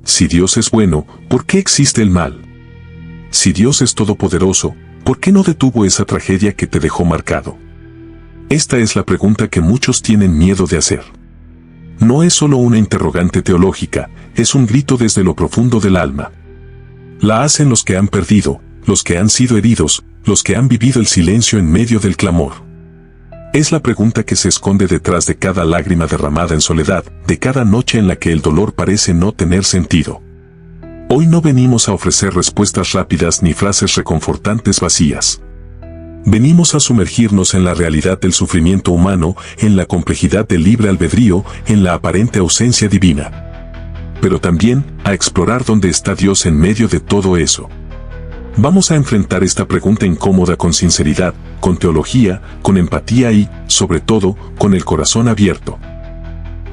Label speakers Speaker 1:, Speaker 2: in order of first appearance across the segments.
Speaker 1: Si Dios es bueno, ¿por qué existe el mal? Si Dios es todopoderoso, ¿por qué no detuvo esa tragedia que te dejó marcado? Esta es la pregunta que muchos tienen miedo de hacer. No es solo una interrogante teológica, es un grito desde lo profundo del alma. La hacen los que han perdido, los que han sido heridos, los que han vivido el silencio en medio del clamor. Es la pregunta que se esconde detrás de cada lágrima derramada en soledad, de cada noche en la que el dolor parece no tener sentido. Hoy no venimos a ofrecer respuestas rápidas ni frases reconfortantes vacías. Venimos a sumergirnos en la realidad del sufrimiento humano, en la complejidad del libre albedrío, en la aparente ausencia divina. Pero también a explorar dónde está Dios en medio de todo eso. Vamos a enfrentar esta pregunta incómoda con sinceridad, con teología, con empatía y, sobre todo, con el corazón abierto.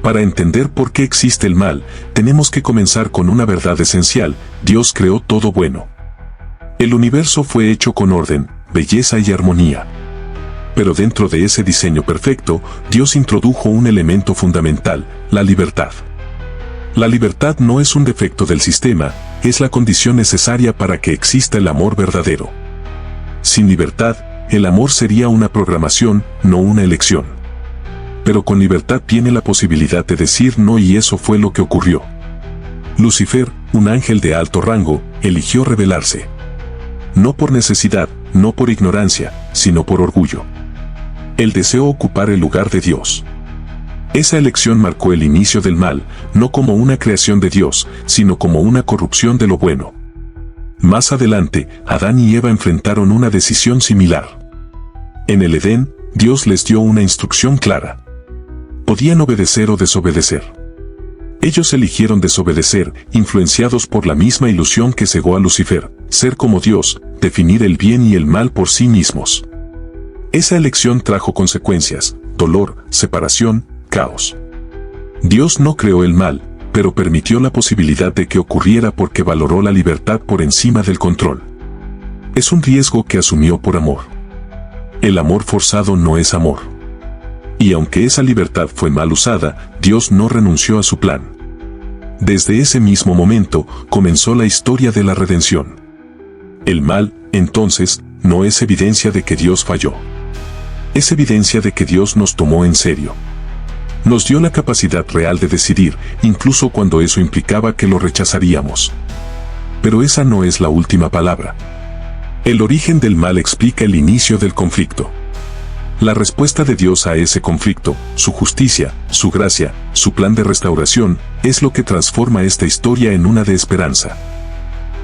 Speaker 1: Para entender por qué existe el mal, tenemos que comenzar con una verdad esencial: Dios creó todo bueno. El universo fue hecho con orden, belleza y armonía. Pero dentro de ese diseño perfecto, Dios introdujo un elemento fundamental: la libertad. La libertad no es un defecto del sistema, es la condición necesaria para que exista el amor verdadero. Sin libertad, el amor sería una programación, no una elección. Pero con libertad viene la posibilidad de decir no, y eso fue lo que ocurrió. Lucifer, un ángel de alto rango, eligió rebelarse. No por necesidad, no por ignorancia, sino por orgullo. Él deseó ocupar el lugar de Dios. Esa elección marcó el inicio del mal, no como una creación de Dios, sino como una corrupción de lo bueno. Más adelante, Adán y Eva enfrentaron una decisión similar. En el Edén, Dios les dio una instrucción clara. Podían obedecer o desobedecer. Ellos eligieron desobedecer, influenciados por la misma ilusión que cegó a Lucifer: ser como Dios, definir el bien y el mal por sí mismos. Esa elección trajo consecuencias: dolor, separación, caos. Dios no creó el mal, pero permitió la posibilidad de que ocurriera porque valoró la libertad por encima del control. Es un riesgo que asumió por amor. El amor forzado no es amor. Y aunque esa libertad fue mal usada, Dios no renunció a su plan. Desde ese mismo momento, comenzó la historia de la redención. El mal, entonces, no es evidencia de que Dios falló. Es evidencia de que Dios nos tomó en serio. Nos dio la capacidad real de decidir, incluso cuando eso implicaba que lo rechazaríamos. Pero esa no es la última palabra. El origen del mal explica el inicio del conflicto. La respuesta de Dios a ese conflicto, su justicia, su gracia, su plan de restauración, es lo que transforma esta historia en una de esperanza.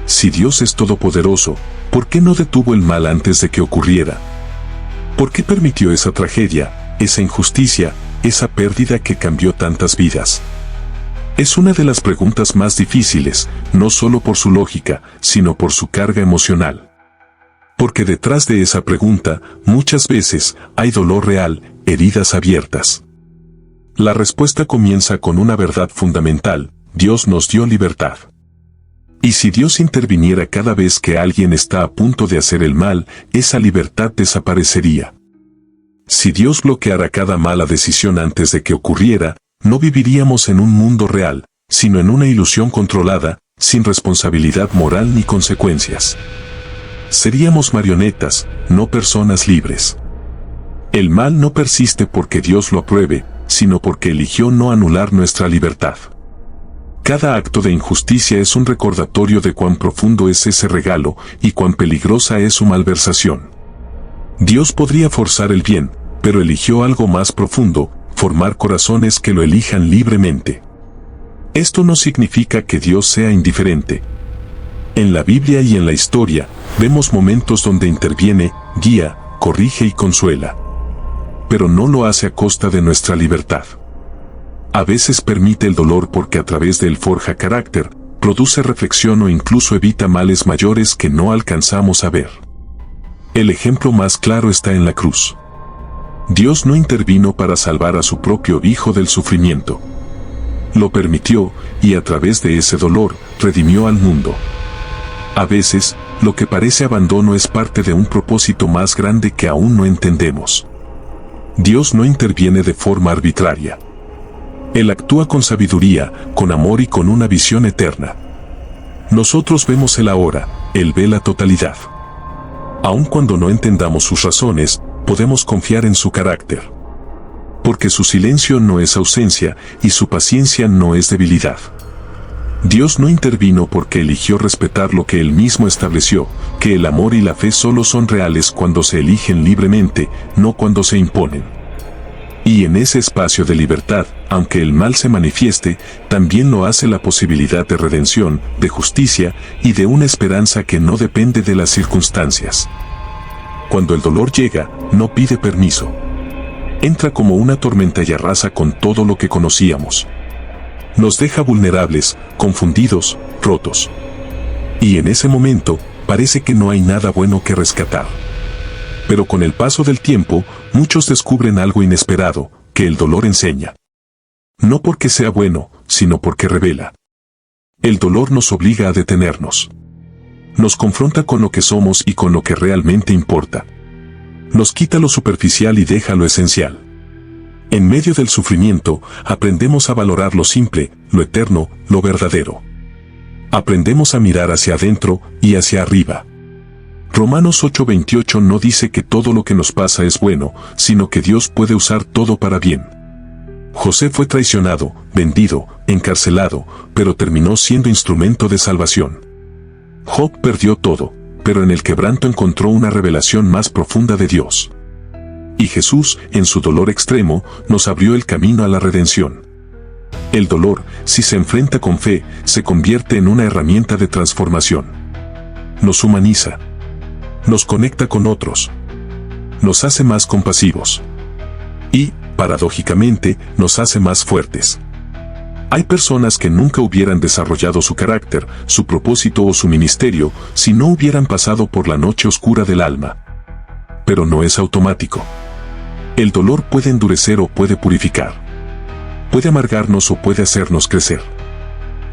Speaker 1: Si Dios es todopoderoso, ¿por qué no detuvo el mal antes de que ocurriera? ¿Por qué permitió esa tragedia, esa injusticia, esa pérdida que cambió tantas vidas? Es una de las preguntas más difíciles, no solo por su lógica, sino por su carga emocional. Porque detrás de esa pregunta, muchas veces, hay dolor real, heridas abiertas. La respuesta comienza con una verdad fundamental: Dios nos dio libertad. Y si Dios interviniera cada vez que alguien está a punto de hacer el mal, esa libertad desaparecería. Si Dios bloqueara cada mala decisión antes de que ocurriera, no viviríamos en un mundo real, sino en una ilusión controlada, sin responsabilidad moral ni consecuencias. Seríamos marionetas, no personas libres. El mal no persiste porque Dios lo apruebe, sino porque eligió no anular nuestra libertad. Cada acto de injusticia es un recordatorio de cuán profundo es ese regalo y cuán peligrosa es su malversación. Dios podría forzar el bien, pero eligió algo más profundo: formar corazones que lo elijan libremente. Esto no significa que Dios sea indiferente. En la Biblia y en la historia, vemos momentos donde interviene, guía, corrige y consuela. Pero no lo hace a costa de nuestra libertad. A veces permite el dolor porque a través de él forja carácter, produce reflexión o incluso evita males mayores que no alcanzamos a ver. El ejemplo más claro está en la cruz. Dios no intervino para salvar a su propio Hijo del sufrimiento. Lo permitió, y a través de ese dolor, redimió al mundo. A veces, lo que parece abandono es parte de un propósito más grande que aún no entendemos. Dios no interviene de forma arbitraria. Él actúa con sabiduría, con amor y con una visión eterna. Nosotros vemos el ahora, Él ve la totalidad. Aun cuando no entendamos sus razones, podemos confiar en su carácter. Porque su silencio no es ausencia y su paciencia no es debilidad. Dios no intervino porque eligió respetar lo que Él mismo estableció, que el amor y la fe solo son reales cuando se eligen libremente, no cuando se imponen. Y en ese espacio de libertad, aunque el mal se manifieste, también lo hace la posibilidad de redención, de justicia y de una esperanza que no depende de las circunstancias. Cuando el dolor llega, no pide permiso. Entra como una tormenta y arrasa con todo lo que conocíamos. Nos deja vulnerables, confundidos, rotos. Y en ese momento, parece que no hay nada bueno que rescatar. Pero con el paso del tiempo, muchos descubren algo inesperado, que el dolor enseña. No porque sea bueno, sino porque revela. El dolor nos obliga a detenernos. Nos confronta con lo que somos y con lo que realmente importa. Nos quita lo superficial y deja lo esencial. En medio del sufrimiento, aprendemos a valorar lo simple, lo eterno, lo verdadero. Aprendemos a mirar hacia adentro y hacia arriba. Romanos 8:28 no dice que todo lo que nos pasa es bueno, sino que Dios puede usar todo para bien. José fue traicionado, vendido, encarcelado, pero terminó siendo instrumento de salvación. Job perdió todo, pero en el quebranto encontró una revelación más profunda de Dios. Y Jesús, en su dolor extremo, nos abrió el camino a la redención. El dolor, si se enfrenta con fe, se convierte en una herramienta de transformación. Nos humaniza. Nos conecta con otros. Nos hace más compasivos. Y, paradójicamente, nos hace más fuertes. Hay personas que nunca hubieran desarrollado su carácter, su propósito o su ministerio si no hubieran pasado por la noche oscura del alma. Pero no es automático. El dolor puede endurecer o puede purificar. Puede amargarnos o puede hacernos crecer.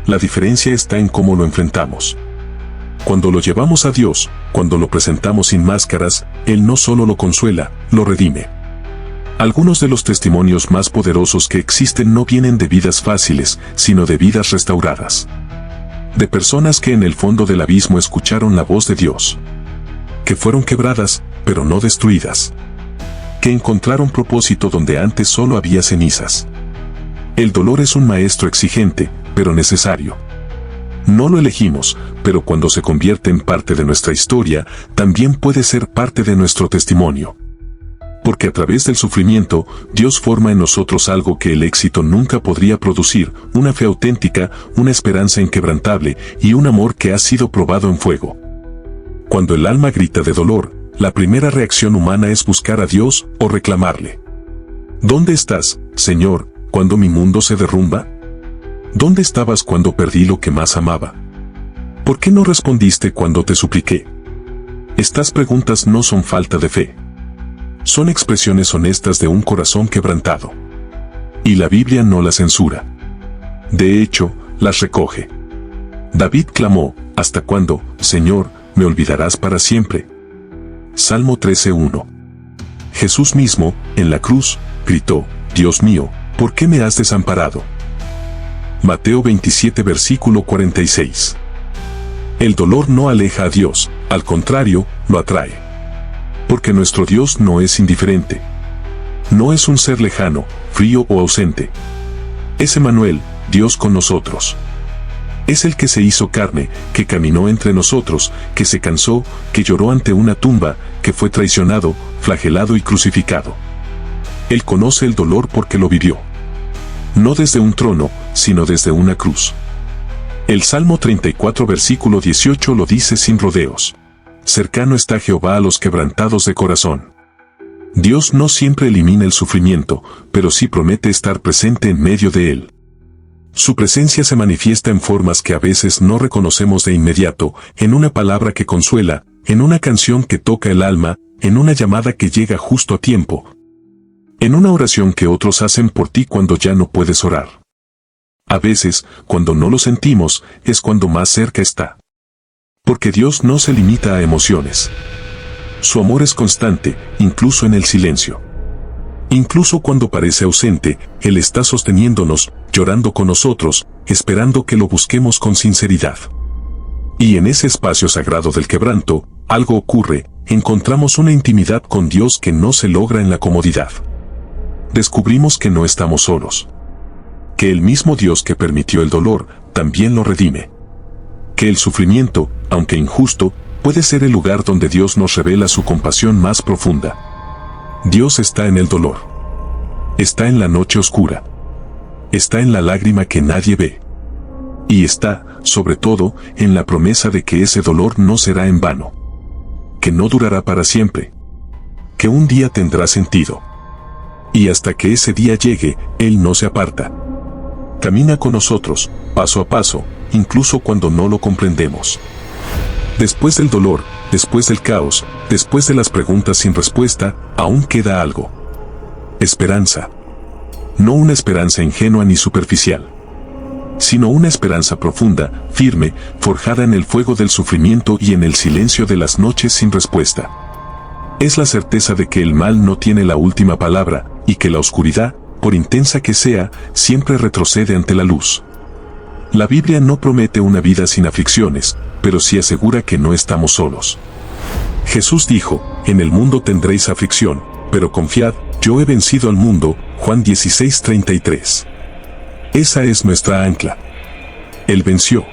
Speaker 1: La diferencia está en cómo lo enfrentamos. Cuando lo llevamos a Dios, cuando lo presentamos sin máscaras, Él no solo lo consuela, lo redime. Algunos de los testimonios más poderosos que existen no vienen de vidas fáciles, sino de vidas restauradas. De personas que en el fondo del abismo escucharon la voz de Dios. Que fueron quebradas, pero no destruidas. Que encontraron propósito donde antes solo había cenizas. El dolor es un maestro exigente, pero necesario. No lo elegimos, pero cuando se convierte en parte de nuestra historia, también puede ser parte de nuestro testimonio. Porque a través del sufrimiento, Dios forma en nosotros algo que el éxito nunca podría producir, una fe auténtica, una esperanza inquebrantable y un amor que ha sido probado en fuego. Cuando el alma grita de dolor, la primera reacción humana es buscar a Dios o reclamarle. ¿Dónde estás, Señor, cuando mi mundo se derrumba? ¿Dónde estabas cuando perdí lo que más amaba? ¿Por qué no respondiste cuando te supliqué? Estas preguntas no son falta de fe. Son expresiones honestas de un corazón quebrantado. Y la Biblia no las censura. De hecho, las recoge. David clamó, ¿hasta cuándo, Señor, me olvidarás para siempre? Salmo 13:1. Jesús mismo, en la cruz, gritó, Dios mío, ¿por qué me has desamparado? Mateo 27 versículo 46. El dolor no aleja a Dios, al contrario, lo atrae. Porque nuestro Dios no es indiferente. No es un ser lejano, frío o ausente. Es Emmanuel, Dios con nosotros. Es el que se hizo carne, que caminó entre nosotros, que se cansó, que lloró ante una tumba, que fue traicionado, flagelado y crucificado. Él conoce el dolor porque lo vivió. No desde un trono, sino desde una cruz. El Salmo 34 versículo 18 lo dice sin rodeos. Cercano está Jehová a los quebrantados de corazón. Dios no siempre elimina el sufrimiento, pero sí promete estar presente en medio de él. Su presencia se manifiesta en formas que a veces no reconocemos de inmediato, en una palabra que consuela, en una canción que toca el alma, en una llamada que llega justo a tiempo, en una oración que otros hacen por ti cuando ya no puedes orar. A veces, cuando no lo sentimos, es cuando más cerca está. Porque Dios no se limita a emociones. Su amor es constante, incluso en el silencio. Incluso cuando parece ausente, Él está sosteniéndonos, llorando con nosotros, esperando que lo busquemos con sinceridad. Y en ese espacio sagrado del quebranto, algo ocurre, encontramos una intimidad con Dios que no se logra en la comodidad. Descubrimos que no estamos solos. Que el mismo Dios que permitió el dolor, también lo redime. Que el sufrimiento, aunque injusto, puede ser el lugar donde Dios nos revela su compasión más profunda. Dios está en el dolor. Está en la noche oscura. Está en la lágrima que nadie ve. Y está, sobre todo, en la promesa de que ese dolor no será en vano. Que no durará para siempre. Que un día tendrá sentido. Y hasta que ese día llegue, Él no se aparta. Camina con nosotros, paso a paso, incluso cuando no lo comprendemos. Después del dolor, después del caos, después de las preguntas sin respuesta, aún queda algo. Esperanza. No una esperanza ingenua ni superficial, sino una esperanza profunda, firme, forjada en el fuego del sufrimiento y en el silencio de las noches sin respuesta. Es la certeza de que el mal no tiene la última palabra, y que la oscuridad, por intensa que sea, siempre retrocede ante la luz. La Biblia no promete una vida sin aflicciones, pero sí asegura que no estamos solos. Jesús dijo, en el mundo tendréis aflicción, pero confiad, yo he vencido al mundo, Juan 16:33. Esa es nuestra ancla. Él venció.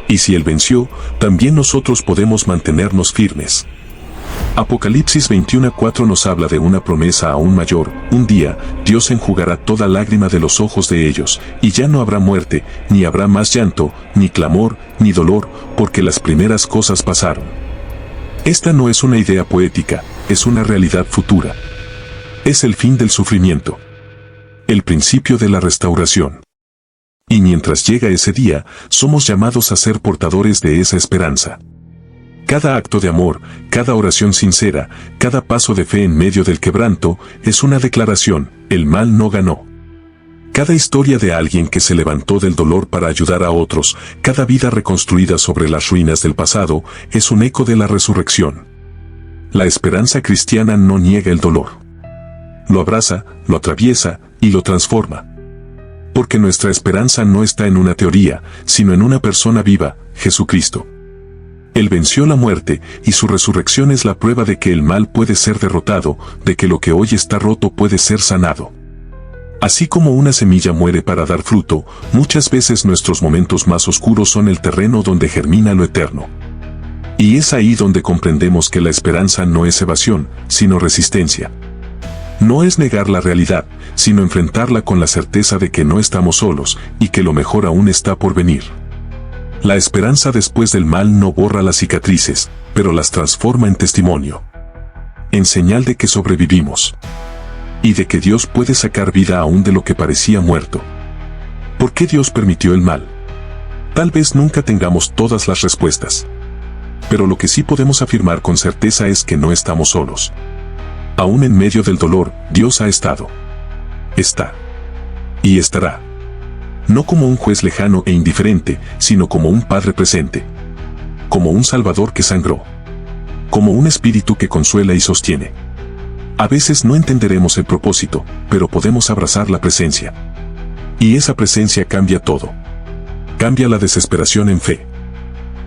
Speaker 1: Y si Él venció, también nosotros podemos mantenernos firmes. Apocalipsis 21:4 nos habla de una promesa aún mayor. Un día, Dios enjugará toda lágrima de los ojos de ellos, y ya no habrá muerte, ni habrá más llanto, ni clamor, ni dolor, porque las primeras cosas pasaron. Esta no es una idea poética, es una realidad futura. Es el fin del sufrimiento. El principio de la restauración. Y mientras llega ese día, somos llamados a ser portadores de esa esperanza. Cada acto de amor, cada oración sincera, cada paso de fe en medio del quebranto, es una declaración, el mal no ganó. Cada historia de alguien que se levantó del dolor para ayudar a otros, cada vida reconstruida sobre las ruinas del pasado, es un eco de la resurrección. La esperanza cristiana no niega el dolor. Lo abraza, lo atraviesa y lo transforma. Porque nuestra esperanza no está en una teoría, sino en una persona viva, Jesucristo. Él venció la muerte, y su resurrección es la prueba de que el mal puede ser derrotado, de que lo que hoy está roto puede ser sanado. Así como una semilla muere para dar fruto, muchas veces nuestros momentos más oscuros son el terreno donde germina lo eterno. Y es ahí donde comprendemos que la esperanza no es evasión, sino resistencia. No es negar la realidad, sino enfrentarla con la certeza de que no estamos solos, y que lo mejor aún está por venir. La esperanza después del mal no borra las cicatrices, pero las transforma en testimonio. En señal de que sobrevivimos. Y de que Dios puede sacar vida aún de lo que parecía muerto. ¿Por qué Dios permitió el mal? Tal vez nunca tengamos todas las respuestas. Pero lo que sí podemos afirmar con certeza es que no estamos solos. Aún en medio del dolor, Dios ha estado. Está. Y estará. No como un juez lejano e indiferente, sino como un Padre presente. Como un Salvador que sangró. Como un Espíritu que consuela y sostiene. A veces no entenderemos el propósito, pero podemos abrazar la presencia. Y esa presencia cambia todo. Cambia la desesperación en fe.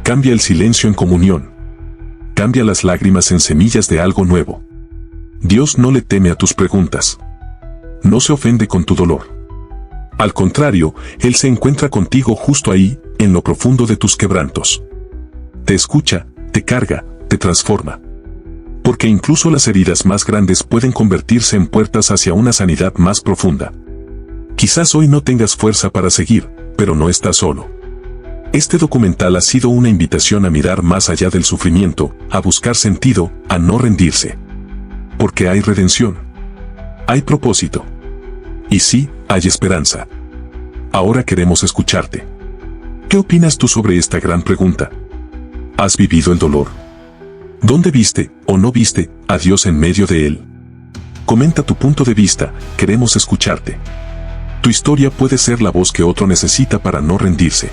Speaker 1: Cambia el silencio en comunión. Cambia las lágrimas en semillas de algo nuevo. Dios no le teme a tus preguntas. No se ofende con tu dolor. Al contrario, Él se encuentra contigo justo ahí, en lo profundo de tus quebrantos. Te escucha, te carga, te transforma. Porque incluso las heridas más grandes pueden convertirse en puertas hacia una sanidad más profunda. Quizás hoy no tengas fuerza para seguir, pero no estás solo. Este documental ha sido una invitación a mirar más allá del sufrimiento, a buscar sentido, a no rendirse. Porque hay redención. Hay propósito. Y sí, hay esperanza. Ahora queremos escucharte. ¿Qué opinas tú sobre esta gran pregunta? ¿Has vivido el dolor? ¿Dónde viste, o no viste, a Dios en medio de él? Comenta tu punto de vista, queremos escucharte. Tu historia puede ser la voz que otro necesita para no rendirse.